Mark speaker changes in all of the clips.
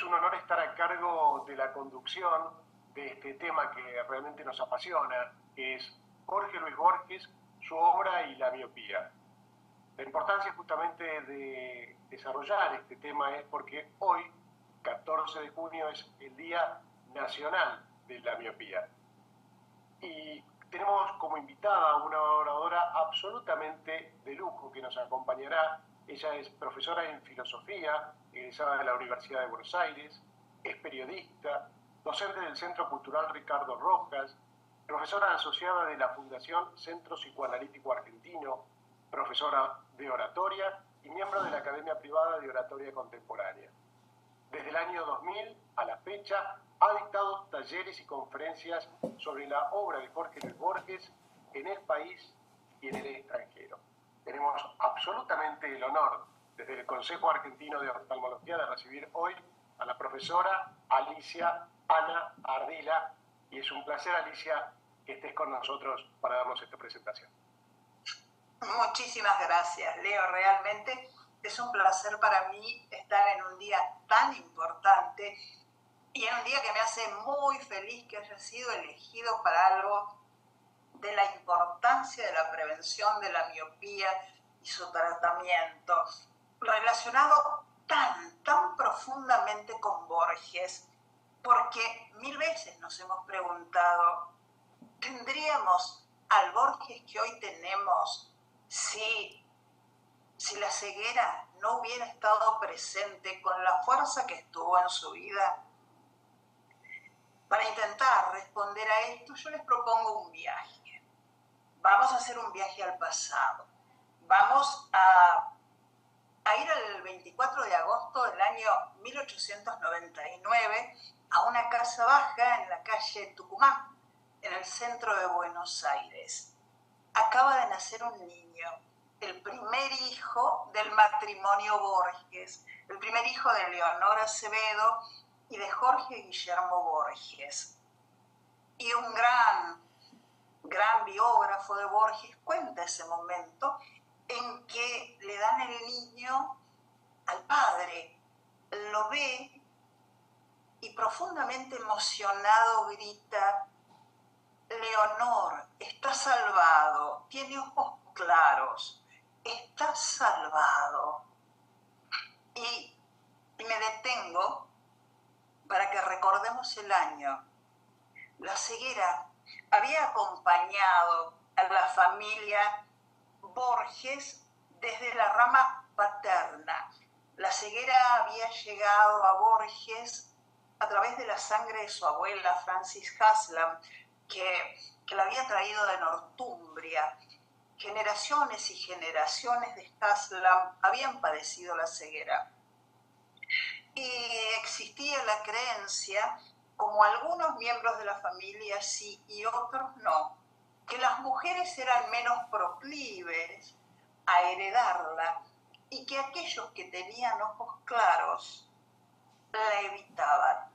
Speaker 1: es un honor estar a cargo de la conducción de este tema que realmente nos apasiona, que es Jorge Luis Borges, su obra y la miopía. La importancia justamente de desarrollar este tema es porque hoy, 14 de junio, es el Día Nacional de la Miopía. Y tenemos como invitada a una oradora absolutamente de lujo que nos acompañará. Ella es profesora en filosofía, egresada de la Universidad de Buenos Aires, es periodista, docente del Centro Cultural Ricardo Rojas, profesora asociada de la Fundación Centro Psicoanalítico Argentino, profesora de oratoria y miembro de la Academia Privada de Oratoria Contemporánea. Desde el año 2000 a la fecha ha dictado talleres y conferencias sobre la obra de Jorge Luis Borges en el país y en el extranjero. Tenemos absolutamente el honor desde el Consejo Argentino de Oftalmología de recibir hoy a la profesora Alicia Ana Ardila, y es un placer, Alicia, que estés con nosotros para darnos esta presentación.
Speaker 2: Muchísimas gracias, Leo. Realmente es un placer para mí estar en un día tan importante y en un día que me hace muy feliz que haya sido elegido para algo de la importancia de la prevención de la miopía y su tratamiento, relacionado tan profundamente con Borges, porque mil veces nos hemos preguntado, ¿tendríamos al Borges que hoy tenemos si la ceguera no hubiera estado presente con la fuerza que estuvo en su vida? Para intentar responder a esto, yo les propongo un viaje. Vamos a hacer un viaje al pasado. Vamos a ir al 24 de agosto del año 1899 a una casa baja en la calle Tucumán, en el centro de Buenos Aires. Acaba de nacer un niño, el primer hijo del matrimonio Borges, el primer hijo de Leonor Acevedo y de Jorge Guillermo Borges. Y un gran biógrafo de Borges cuenta ese momento en que le dan el niño al padre, lo ve y profundamente emocionado grita: Leonor, está salvado, tiene ojos claros, está salvado. Y me detengo para que recordemos el año. La ceguera había acompañado a la familia Borges desde la rama paterna. La ceguera había llegado a Borges a través de la sangre de su abuela, Francis Haslam, que la había traído de Northumbria. Generaciones y generaciones de Haslam habían padecido la ceguera. Y existía la creencia, como algunos miembros de la familia sí y otros no, que las mujeres eran menos proclives a heredarla y que aquellos que tenían ojos claros la evitaban.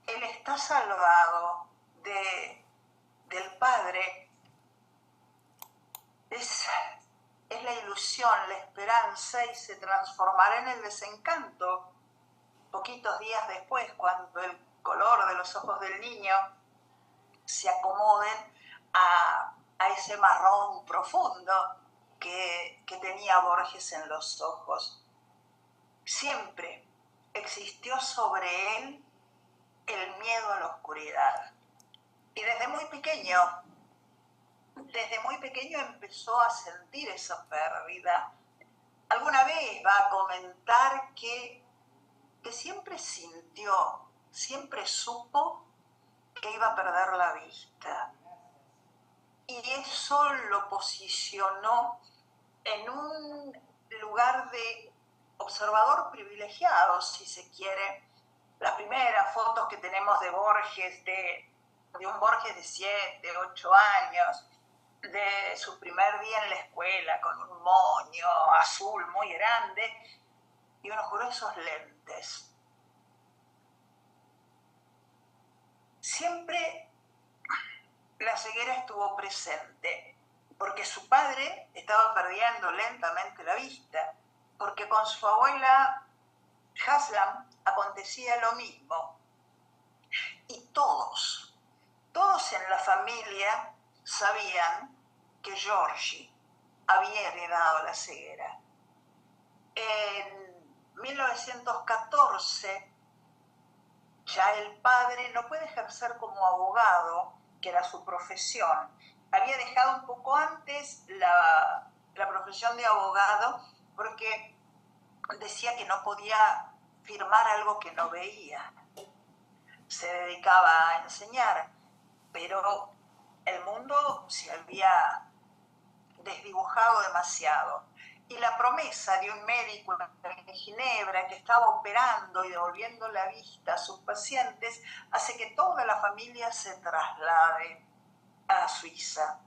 Speaker 2: Él está salvado del padre. Es la ilusión, la esperanza, y se transformará en el desencanto poquitos días después, cuando el color de los ojos del niño se acomoden a ese marrón profundo que tenía Borges en los ojos. Siempre existió sobre él el miedo a la oscuridad. Y desde muy pequeño empezó a sentir esa pérdida. Alguna vez va a comentar que siempre sintió, siempre supo que iba a perder la vista. Y eso lo posicionó en un lugar de observador privilegiado, si se quiere. Las primeras fotos que tenemos de Borges, de un Borges de 7, 8 años, de su primer día en la escuela, con un moño azul muy grande y unos gruesos lentes. Siempre la ceguera estuvo presente, porque su padre estaba perdiendo lentamente la vista, porque con su abuela Haslam acontecía lo mismo. Y todos en la familia sabían que Giorgi había heredado la ceguera. En 1914, ya el padre no puede ejercer como abogado, que era su profesión. Había dejado un poco antes la profesión de abogado porque decía que no podía firmar algo que no veía. Se dedicaba a enseñar, pero el mundo se había desdibujado demasiado. Y la promesa de un médico en Ginebra que estaba operando y devolviendo la vista a sus pacientes hace que toda la familia se traslade a Suiza.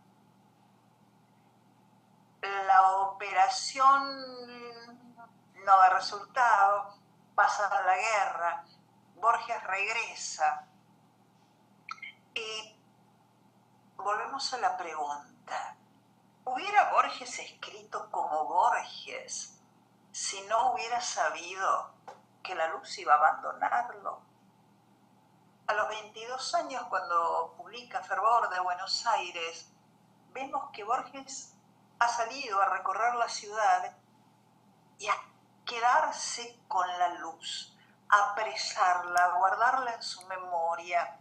Speaker 2: La operación no da resultado, pasa la guerra, Borges regresa y volvemos a la pregunta. ¿Hubiera Borges escrito como Borges si no hubiera sabido que la luz iba a abandonarlo? A los 22 años, cuando publica Fervor de Buenos Aires, vemos que Borges ha salido a recorrer la ciudad y a quedarse con la luz, a apresarla, a guardarla en su memoria.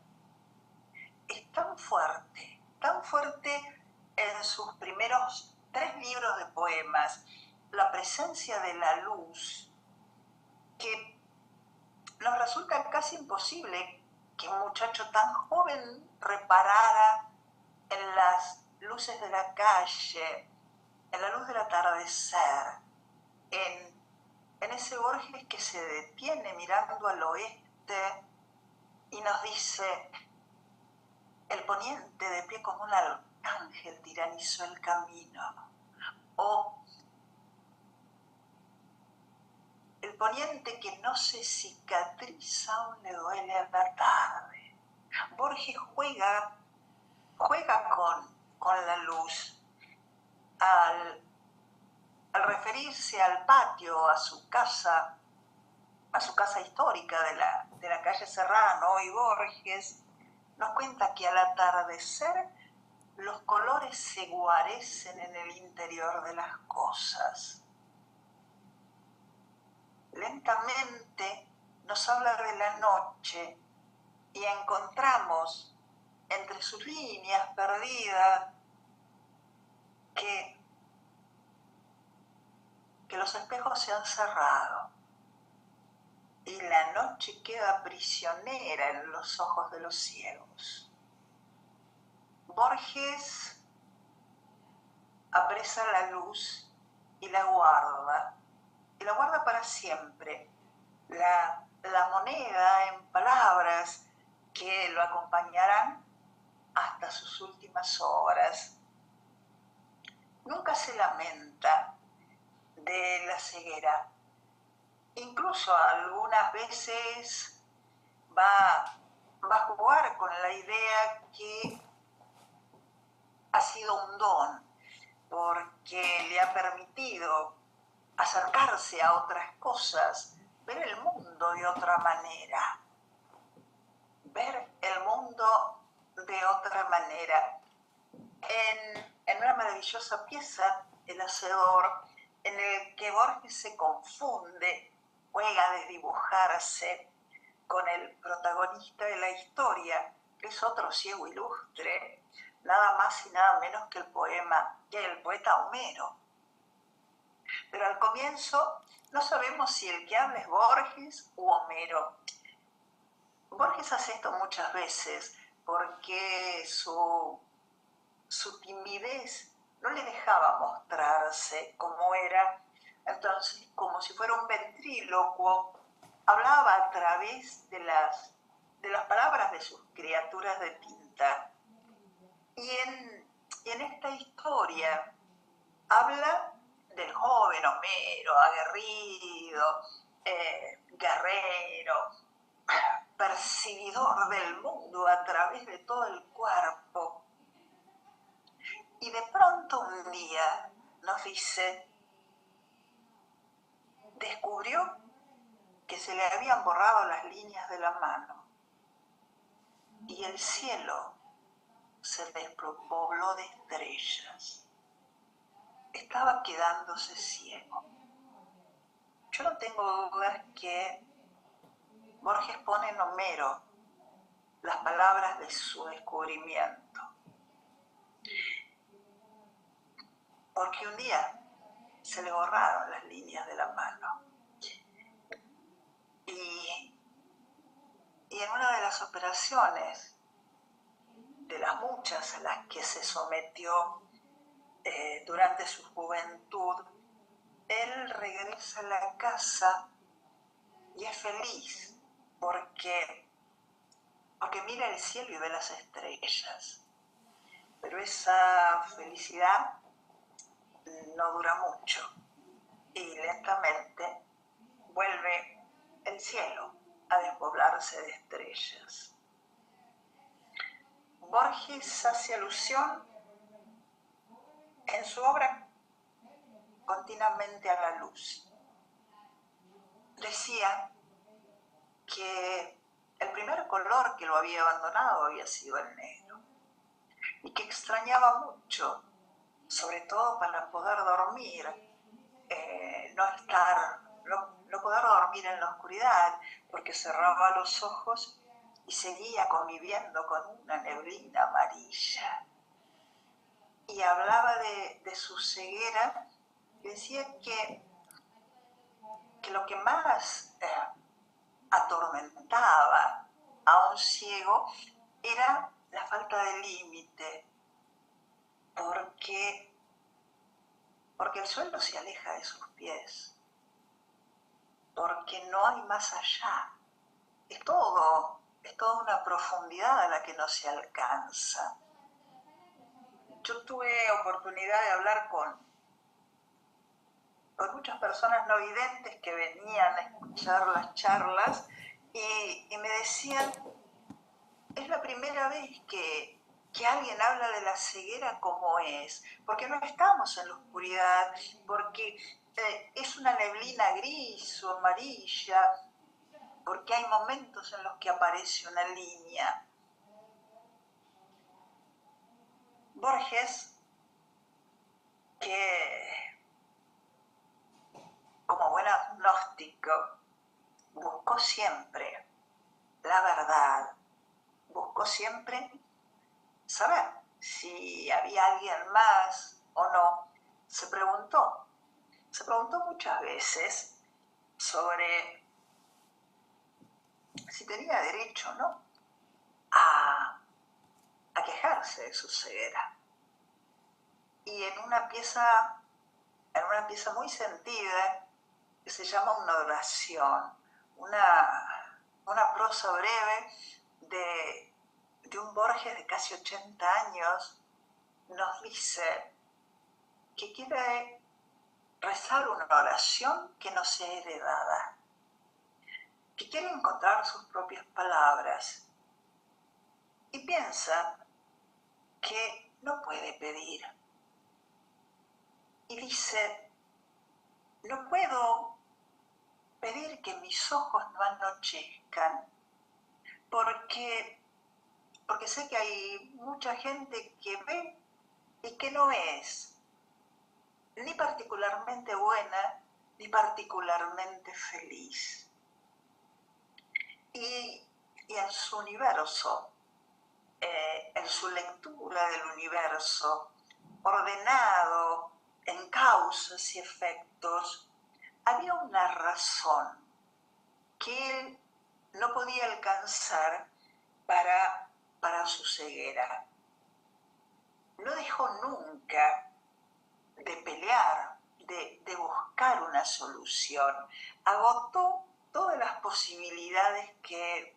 Speaker 2: Es tan fuerte en sus primeros 3 libros de poemas, la presencia de la luz, que nos resulta casi imposible que un muchacho tan joven reparara en las luces de la calle, en la luz del atardecer, en ese Borges que se detiene mirando al oeste y nos dice: el poniente de pie como un arcángel tiranizó el camino. O el poniente que no se cicatriza aún le duele a la tarde. Borges juega con la luz. Al referirse al patio, a su casa histórica de la calle Serrano y Borges, nos cuenta que al atardecer los colores se guarecen en el interior de las cosas. Lentamente nos habla de la noche y encontramos entre sus líneas perdidas que los espejos se han cerrado y la noche queda prisionera en los ojos de los ciegos. Borges apresa la luz y la guarda para siempre. La moneda en palabras que lo acompañarán hasta sus últimas horas. Nunca se lamenta de la ceguera. Incluso algunas veces va a jugar con la idea que ha sido un don, porque le ha permitido acercarse a otras cosas, ver el mundo de otra manera. En una maravillosa pieza, El Hacedor, en el que Borges se confunde, juega a desdibujarse con el protagonista de la historia, que es otro ciego ilustre, nada más y nada menos que el poeta Homero. Pero al comienzo no sabemos si el que habla es Borges u Homero. Borges hace esto muchas veces porque su timidez no le dejaba mostrarse como era. Entonces, como si fuera un ventrílocuo, hablaba a través de las palabras de sus criaturas de tinta. Y en esta historia habla del joven Homero, aguerrido, guerrero, percibidor del mundo a través de todo el cuerpo. Y de pronto un día nos dice, descubrió que se le habían borrado las líneas de la mano y el cielo se despobló de estrellas. Estaba quedándose ciego. Yo no tengo dudas que Borges pone en Homero las palabras de su descubrimiento. Porque un día se le borraron las líneas de la mano. Y en una de las operaciones, de las muchas a las que se sometió durante su juventud, él regresa a la casa y es feliz porque mira el cielo y ve las estrellas. Pero esa felicidad no dura mucho y lentamente vuelve el cielo a despoblarse de estrellas. Borges hace alusión en su obra continuamente a la luz. Decía que el primer color que lo había abandonado había sido el negro y que extrañaba mucho, sobre todo para poder dormir, no poder dormir en la oscuridad, porque cerraba los ojos y seguía conviviendo con una neblina amarilla. Y hablaba de su ceguera y decía que lo que más atormentaba a un ciego era la falta de límite, porque el suelo se aleja de sus pies, porque no hay más allá. Es toda una profundidad a la que no se alcanza. Yo tuve oportunidad de hablar con muchas personas no videntes que venían a escuchar las charlas y me decían, es la primera vez que alguien habla de la ceguera como es, porque no estamos en la oscuridad, porque es una neblina gris o amarilla, porque hay momentos en los que aparece una línea. Borges, que como buen agnóstico, buscó siempre la verdad, buscó siempre saber si había alguien más o no. Se preguntó muchas veces sobre si tenía derecho, ¿no?, a quejarse de su ceguera. Y en una pieza muy sentida, que se llama Una oración, una prosa breve de un Borges de casi 80 años, nos dice que quiere rezar una oración que no sea heredada, que quiere encontrar sus propias palabras y piensa que no puede pedir. Y dice, no puedo pedir que mis ojos no anochezcan, porque sé que hay mucha gente que ve y que no es ni particularmente buena ni particularmente feliz. Y en su universo, en su lectura del universo, ordenado en causas y efectos, había una razón que él no podía alcanzar para su ceguera. No dejó nunca de pelear, de buscar una solución. Agotó todas las posibilidades que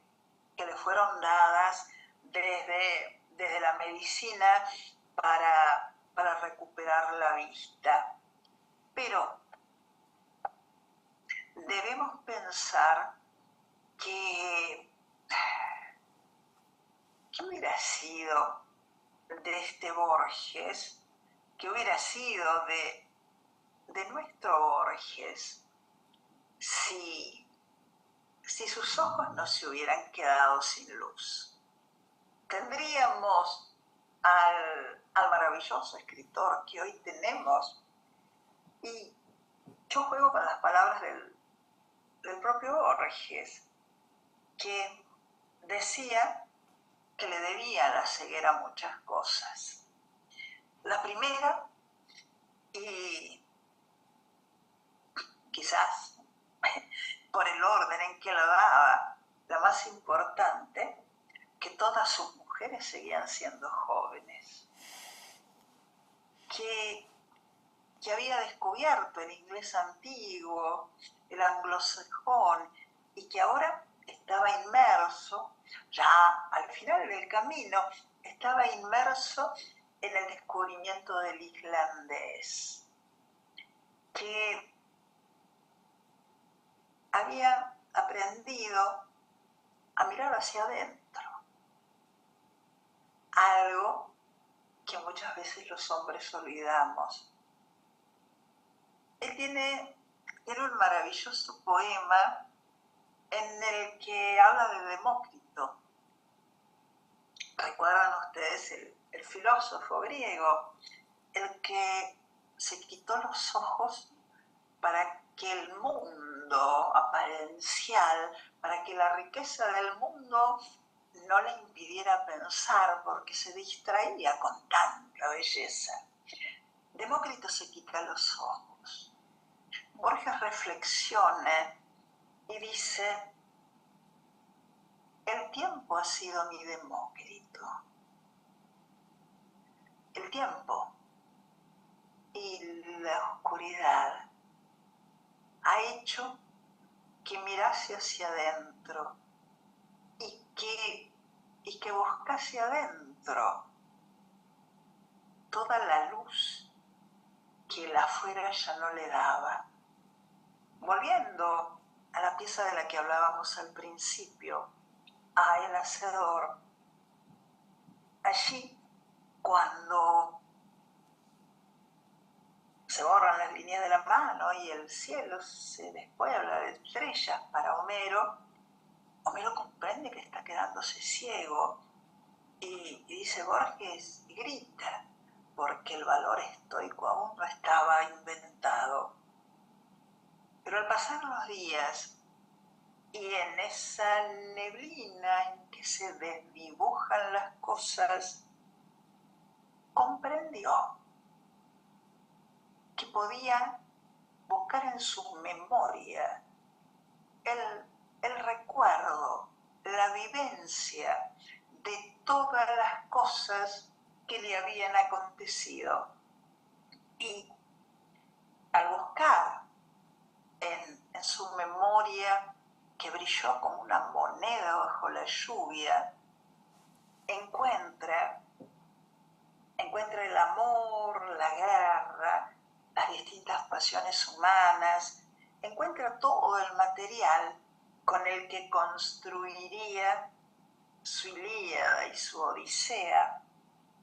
Speaker 2: le fueron dadas desde la medicina para recuperar la vista. Pero debemos pensar que hubiera sido de este Borges, que hubiera sido de nuestro Borges, si si sus ojos no se hubieran quedado sin luz. Tendríamos al maravilloso escritor que hoy tenemos, y yo juego con las palabras del propio Borges, que decía que le debía la ceguera muchas cosas. La primera, y quizás por el orden en que la daba, la más importante, que todas sus mujeres seguían siendo jóvenes, que había descubierto el inglés antiguo, el anglosajón, y que ahora estaba inmerso, ya al final del camino, estaba inmerso en el descubrimiento del islandés, que había aprendido a mirar hacia adentro, algo que muchas veces los hombres olvidamos. Él tiene un maravilloso poema en el que habla de Demócrito. ¿Recuerdan ustedes el filósofo griego, el que se quitó los ojos para que el mundo apariencial, para que la riqueza del mundo no le impidiera pensar porque se distraía con tanta belleza? Demócrito se quita los ojos. Borges reflexiona y dice: el tiempo ha sido mi Demócrito. El tiempo y la oscuridad ha hecho que mirase hacia adentro y que buscase adentro toda la luz que el afuera ya no le daba. Volviendo a la pieza de la que hablábamos al principio, a El Hacedor, allí cuando se borran las líneas de la mano y el cielo se despuebla de estrellas para Homero, Homero comprende que está quedándose ciego y dice Borges, y grita, porque el valor estoico aún no estaba inventado. Pero al pasar los días y en esa neblina en que se desdibujan las cosas, comprendió que podía buscar en su memoria el recuerdo, la vivencia de todas las cosas que le habían acontecido. Y al buscar en su memoria, que brilló como una moneda bajo la lluvia, encuentra el amor, la guerra, las distintas pasiones humanas, encuentra todo el material con el que construiría su Ilíada y su Odisea,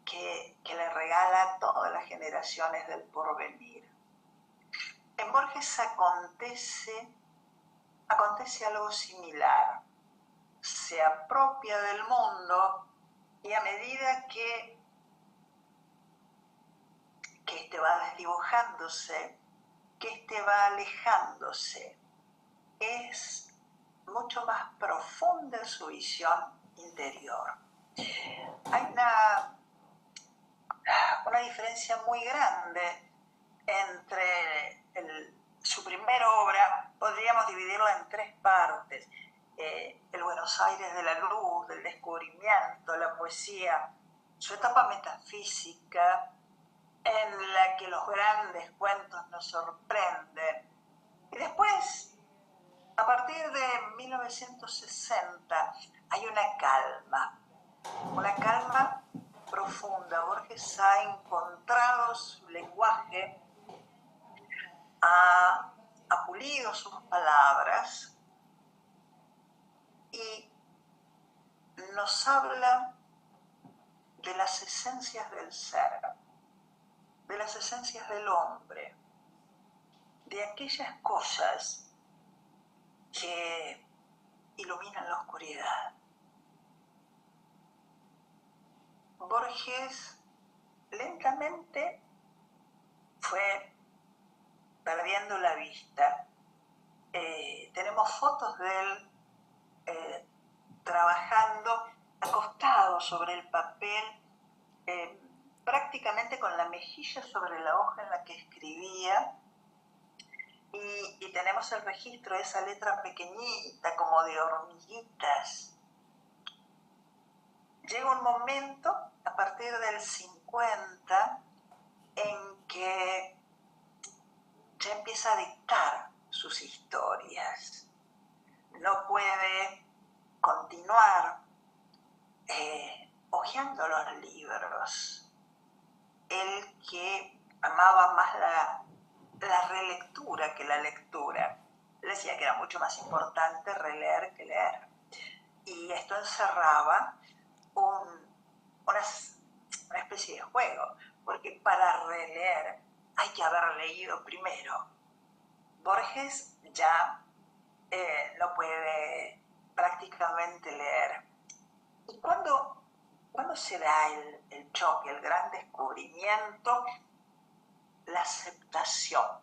Speaker 2: que le regala a todas las generaciones del porvenir. En Borges acontece algo similar. Se apropia del mundo y a medida que este va desdibujándose, que este va alejándose, es mucho más profunda su visión interior. Hay una diferencia muy grande entre su primera obra, podríamos dividirla en tres partes: el Buenos Aires de la luz, del descubrimiento, la poesía, su etapa metafísica, en la que los grandes cuentos nos sorprenden. Y después, a partir de 1960, hay una calma profunda. Borges ha encontrado su lenguaje, ha pulido sus palabras y nos habla de las esencias del ser, de las esencias del hombre, de aquellas cosas que Borges lentamente fue perdiendo la vista. Tenemos fotos de él trabajando acostado sobre el papel, prácticamente con la mejilla sobre la hoja en la que escribía, y tenemos el registro de esa letra pequeñita, como de hormiguitas. Llega un momento, a partir del 50, en que ya empieza a dictar sus historias. No puede continuar hojeando los libros. Él, que amaba más la relectura que la lectura, le decía que era mucho más importante releer que leer. Y esto encerraba una especie de juego, porque para releer hay que haber leído primero. Borges ya no puede prácticamente leer. ¿Y cuándo se da el choque, el gran descubrimiento? La aceptación.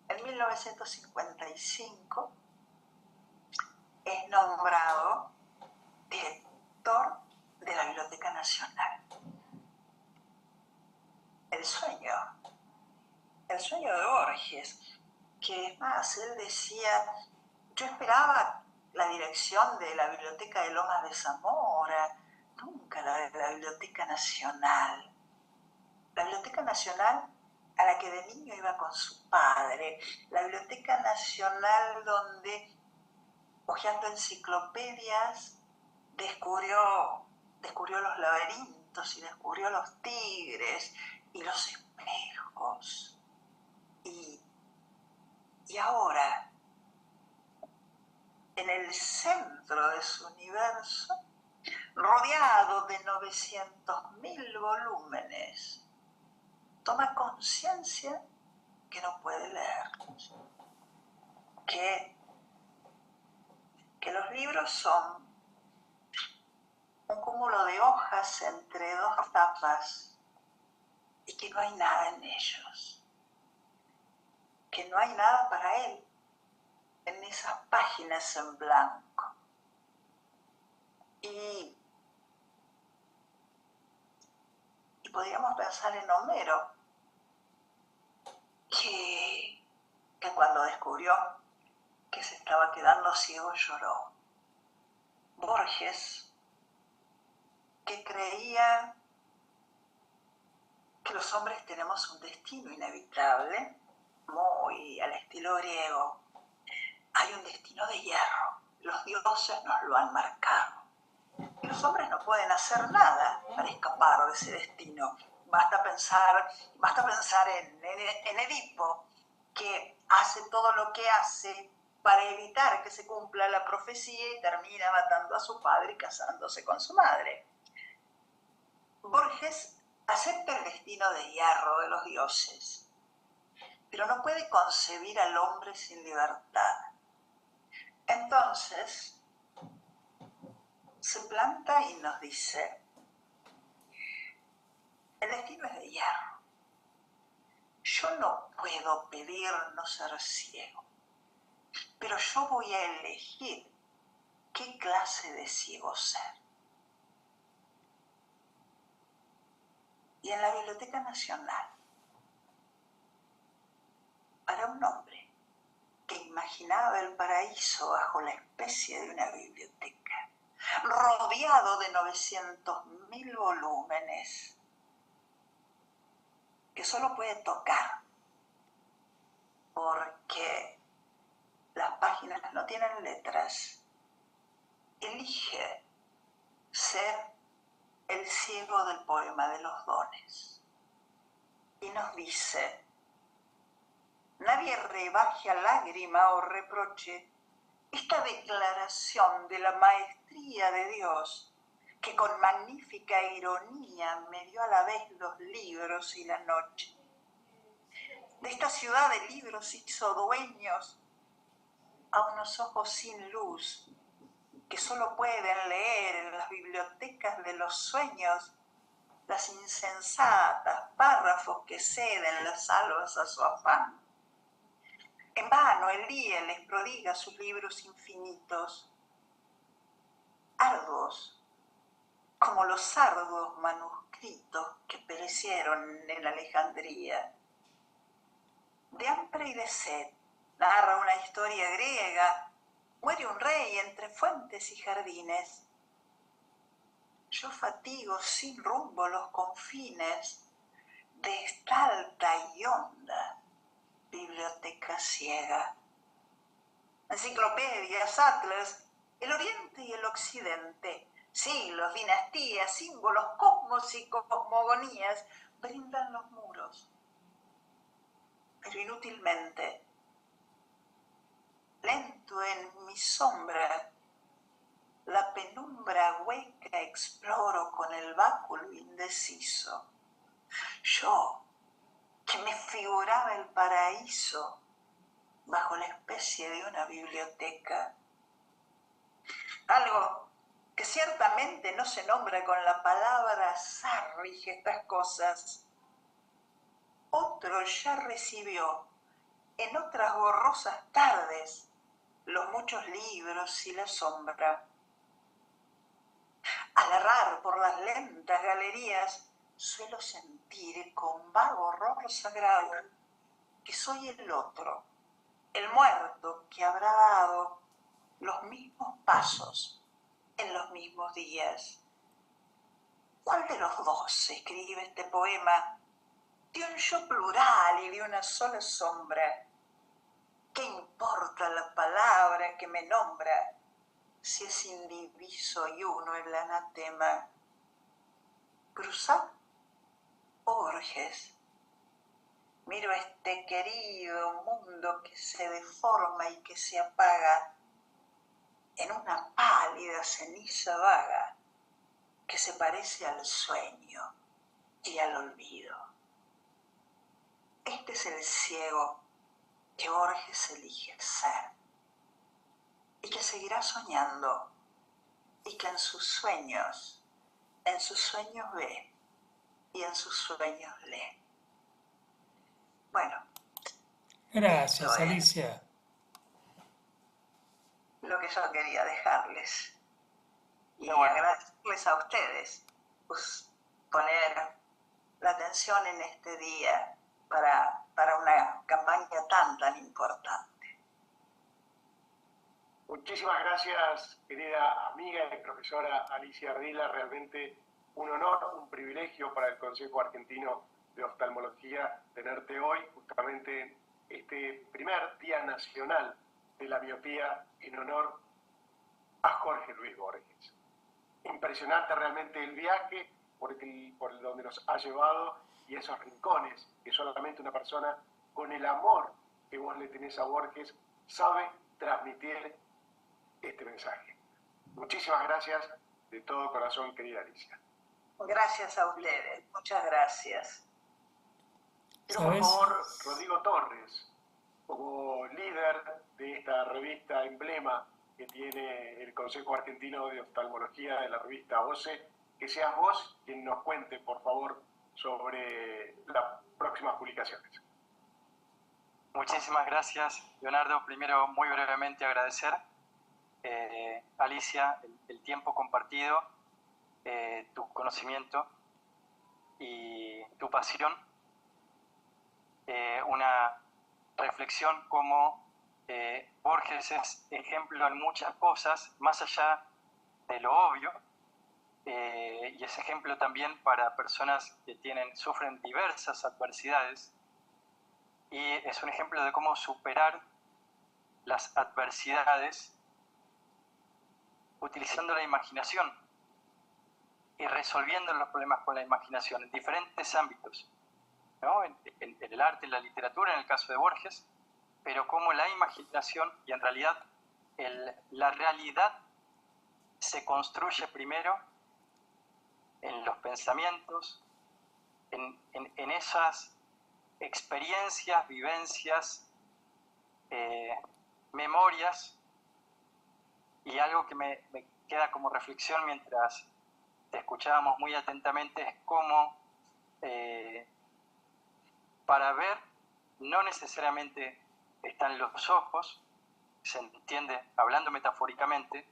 Speaker 2: En 1955 es nombrado director de la Biblioteca Nacional. El sueño de Borges, que es más, él decía, yo esperaba la dirección de la Biblioteca de Lomas de Zamora, nunca la de la Biblioteca Nacional. La Biblioteca Nacional a la que de niño iba con su padre, la Biblioteca Nacional donde, hojeando enciclopedias, descubrió los laberintos y descubrió los tigres y los espejos. Y ahora, en el centro de su universo, rodeado de 900.000 volúmenes, toma conciencia que no puede leer, que los libros son un cúmulo de hojas entre dos tapas y que no hay nada en ellos, que no hay nada para él en esas páginas en blanco. Y podríamos pensar en Homero, que cuando descubrió que se estaba quedando ciego lloró. Borges, que creía que los hombres tenemos un destino inevitable, muy al estilo griego. Hay un destino de hierro, los dioses nos lo han marcado. Y los hombres no pueden hacer nada para escapar de ese destino. Basta pensar en Edipo, que hace todo lo que hace para evitar que se cumpla la profecía y termina matando a su padre y casándose con su madre. Borges acepta el destino de hierro de los dioses, pero no puede concebir al hombre sin libertad. Entonces, se planta y nos dice, el destino es de hierro. Yo no puedo pedir no ser ciego, pero yo voy a elegir qué clase de ciego ser. Y en la Biblioteca Nacional, para un hombre que imaginaba el paraíso bajo la especie de una biblioteca, rodeado de 900.000 volúmenes, que solo puede tocar, porque las páginas no tienen letras, elige ser el ciego del poema de los dones. Y nos dice, nadie rebaje a lágrima o reproche esta declaración de la maestría de Dios, que con magnífica ironía me dio a la vez los libros y la noche. De esta ciudad de libros hizo dueños a unos ojos sin luz que solo pueden leer en las bibliotecas de los sueños las insensatas párrafos que ceden las salvas a su afán. En vano el día les prodiga sus libros infinitos, arduos como los arduos manuscritos que perecieron en Alejandría. De hambre y de sed narra una historia griega, muere un rey entre fuentes y jardines. Yo fatigo sin rumbo los confines de esta alta y honda biblioteca ciega. Enciclopedias, atlas, el oriente y el occidente, siglos, dinastías, símbolos, cosmos y cosmogonías brindan los muros, pero inútilmente. Lento en mi sombra, la penumbra hueca exploro con el báculo indeciso. Yo, que me figuraba el paraíso bajo la especie de una biblioteca. Algo que ciertamente no se nombra con la palabra azar rige estas cosas. Otro ya recibió en otras borrosas tardes los muchos libros y la sombra. Al errar por las lentas galerías, suelo sentir con vago horror sagrado que soy el otro, el muerto que habrá dado los mismos pasos en los mismos días. ¿Cuál de los dos escribe este poema de un yo plural y de una sola sombra? ¿Qué importa la palabra que me nombra si es indiviso y uno el anatema? ¿Cruzat o Borges? Miro este querido mundo que se deforma y que se apaga en una pálida ceniza vaga que se parece al sueño y al olvido. Este es el ciego que Borges elige ser y que seguirá soñando y que en sus sueños ve y en sus sueños lee. Bueno,
Speaker 3: Gracias, Alicia.
Speaker 2: Lo que yo quería dejarles y agradecerles a ustedes pues, poner la atención en este día para una campaña tan importante.
Speaker 1: Muchísimas gracias, querida amiga y profesora Alicia Ardila. Realmente un honor, un privilegio para el Consejo Argentino de Oftalmología tenerte hoy, justamente este primer Día Nacional de la Miopía, en honor a Jorge Luis Borges. Impresionante realmente el viaje por donde nos ha llevado y esos rincones que solamente una persona con el amor que vos le tenés a Borges sabe transmitir este mensaje. Muchísimas gracias de todo corazón, querida Alicia.
Speaker 2: Gracias a ustedes, muchas gracias.
Speaker 1: Pero por favor, Rodrigo Torres, como líder de esta revista emblema que tiene el Consejo Argentino de Oftalmología, de la revista OCE, que seas vos quien nos cuente, por favor, sobre las próximas publicaciones.
Speaker 4: Muchísimas gracias, Leonardo. Primero, muy brevemente agradecer, Alicia, el tiempo compartido, tu conocimiento y tu pasión. Una reflexión como Borges es ejemplo en muchas cosas, más allá de lo obvio, y es ejemplo también para personas que sufren diversas adversidades, y es un ejemplo de cómo superar las adversidades utilizando la imaginación y resolviendo los problemas con la imaginación en diferentes ámbitos, ¿no? En el arte, en la literatura, en el caso de Borges, pero cómo la imaginación y en realidad la realidad se construye primero en los pensamientos, en esas experiencias, vivencias, memorias, Y algo que me queda como reflexión mientras te escuchábamos muy atentamente es cómo para ver no necesariamente están los ojos, se entiende hablando metafóricamente,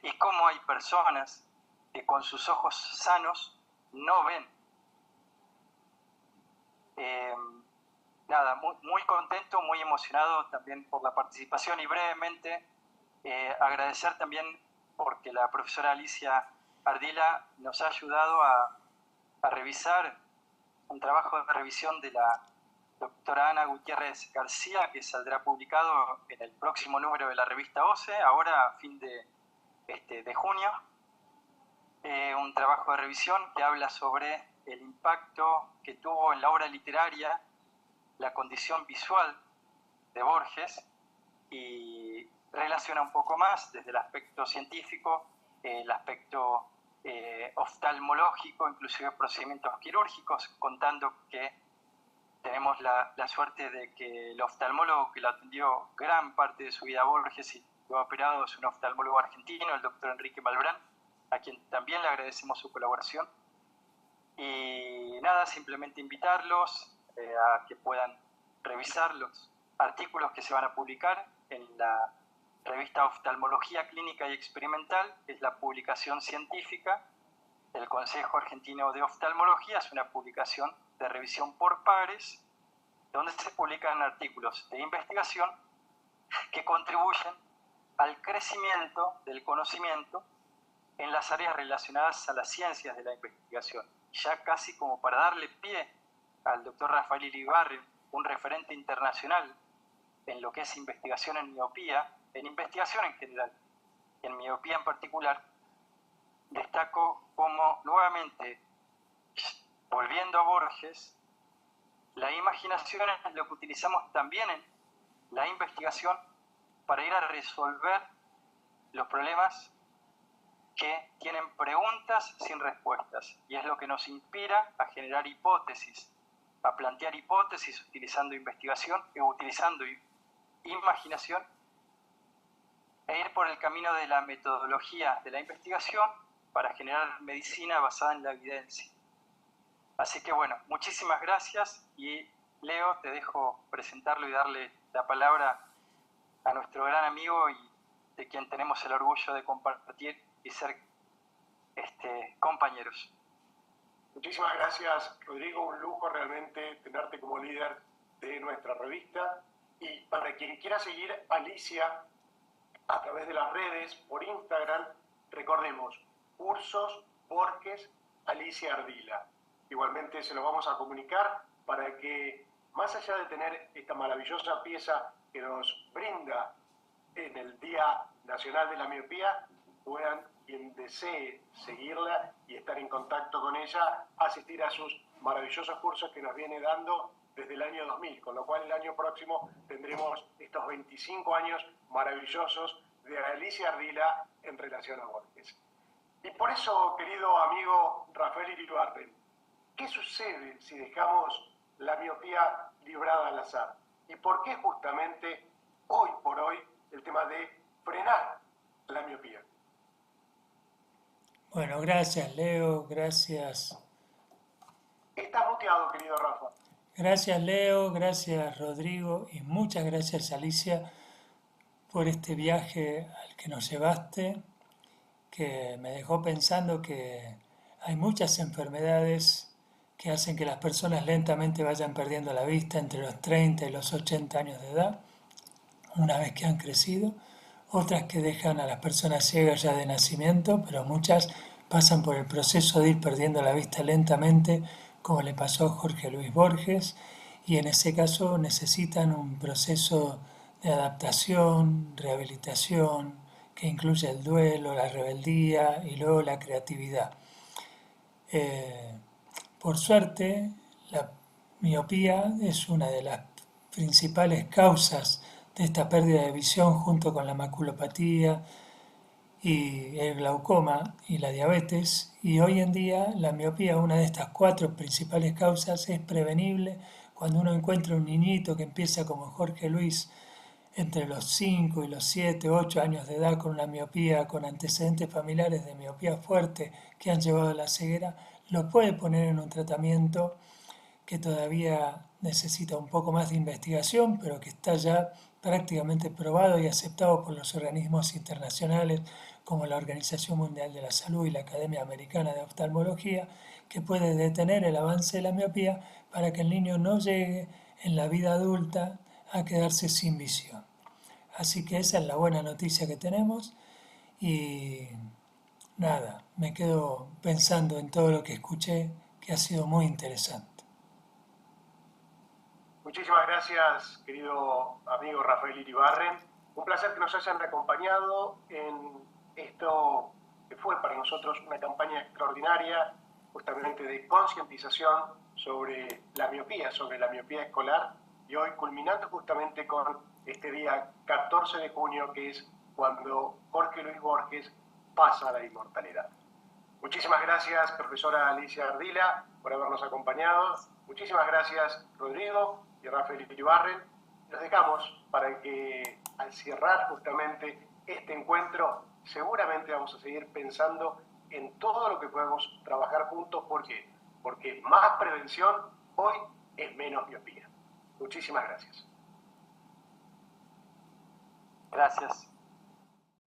Speaker 4: y cómo hay personas que con sus ojos sanos no ven. Nada, muy contento, muy emocionado también por la participación y brevemente agradecer también porque la profesora Alicia Ardila nos ha ayudado a revisar un trabajo de revisión de la doctora Ana Gutiérrez García, que saldrá publicado en el próximo número de la revista OCE, ahora a fin de junio. Un trabajo de revisión que habla sobre el impacto que tuvo en la obra literaria la condición visual de Borges y relaciona un poco más desde el aspecto científico, el aspecto oftalmológico, inclusive procedimientos quirúrgicos, contando que tenemos la suerte de que el oftalmólogo que lo atendió gran parte de su vida a Borges y lo ha operado es un oftalmólogo argentino, el doctor Enrique Malbrán, a quien también le agradecemos su colaboración. Y nada, simplemente invitarlos a que puedan revisar los artículos que se van a publicar en la revista Oftalmología Clínica y Experimental, que es la publicación científica del Consejo Argentino de Oftalmología. Es una publicación de revisión por pares, donde se publican artículos de investigación que contribuyen al crecimiento del conocimiento en las áreas relacionadas a las ciencias de la investigación. Ya casi como para darle pie al doctor Rafael Iribarren, un referente internacional en lo que es investigación en miopía, en investigación en general, en miopía en particular, destaco como nuevamente, volviendo a Borges, la imaginación es lo que utilizamos también en la investigación para ir a resolver los problemas que tienen preguntas sin respuestas, y es lo que nos inspira a generar hipótesis, a plantear hipótesis utilizando investigación y utilizando imaginación, e ir por el camino de la metodología de la investigación para generar medicina basada en la evidencia. Así que bueno, muchísimas gracias, y Leo, te dejo presentarlo y darle la palabra a nuestro gran amigo y de quien tenemos el orgullo de compartir y ser compañeros.
Speaker 1: Muchísimas gracias, Rodrigo. Un lujo realmente tenerte como líder de nuestra revista. Y para quien quiera seguir a Alicia a través de las redes, por Instagram, recordemos, Cursos Borges Alicia Ardila. Igualmente se lo vamos a comunicar para que, más allá de tener esta maravillosa pieza que nos brinda en el Día Nacional de la Miopía, puedan, quien desee seguirla y estar en contacto con ella, asistir a sus maravillosos cursos que nos viene dando desde el año 2000, con lo cual el año próximo tendremos estos 25 años maravillosos de Alicia Ardila en relación a Borges. Y por eso, querido amigo Rafael Iribarren, ¿qué sucede si dejamos la miopía librada al azar? ¿Y por qué justamente hoy por hoy el tema de frenar la miopía?
Speaker 3: Bueno, gracias Leo, gracias.
Speaker 1: Estás muteado, querido Rafa.
Speaker 3: Gracias Leo, gracias Rodrigo y muchas gracias Alicia por este viaje al que nos llevaste, que me dejó pensando que hay muchas enfermedades que hacen que las personas lentamente vayan perdiendo la vista entre los 30 y los 80 años de edad, una vez que han crecido, otras que dejan a las personas ciegas ya de nacimiento, pero muchas pasan por el proceso de ir perdiendo la vista lentamente, como le pasó a Jorge Luis Borges, y en ese caso necesitan un proceso de adaptación, rehabilitación, que incluye el duelo, la rebeldía y luego la creatividad. Por suerte, la miopía es una de las principales causas de esta pérdida de visión junto con la maculopatía y el glaucoma y la diabetes, y hoy en día la miopía, una de estas 4 principales causas, es prevenible cuando uno encuentra un niñito que empieza como Jorge Luis entre los 5 y los 7, 8 años de edad con una miopía, con antecedentes familiares de miopía fuerte que han llevado a la ceguera, lo puede poner en un tratamiento que todavía necesita un poco más de investigación, pero que está ya prácticamente probado y aceptado por los organismos internacionales como la Organización Mundial de la Salud y la Academia Americana de Oftalmología, que puede detener el avance de la miopía para que el niño no llegue en la vida adulta a quedarse sin visión. Así que esa es la buena noticia que tenemos y nada, me quedo pensando en todo lo que escuché, que ha sido muy interesante.
Speaker 1: Muchísimas gracias, querido amigo Rafael Iribarren. Un placer que nos hayan acompañado en esto que fue para nosotros una campaña extraordinaria, justamente de concientización sobre la miopía escolar, y hoy culminando justamente con este día 14 de junio, que es cuando Jorge Luis Borges pasa a la inmortalidad. Muchísimas gracias, profesora Alicia Ardila, por habernos acompañado. Muchísimas gracias, Rodrigo y Rafael Iribarren. Los dejamos para que al cerrar justamente este encuentro, seguramente vamos a seguir pensando en todo lo que podemos trabajar juntos. ¿Por qué? Porque más prevención hoy es menos miopía. Muchísimas gracias.
Speaker 4: Gracias.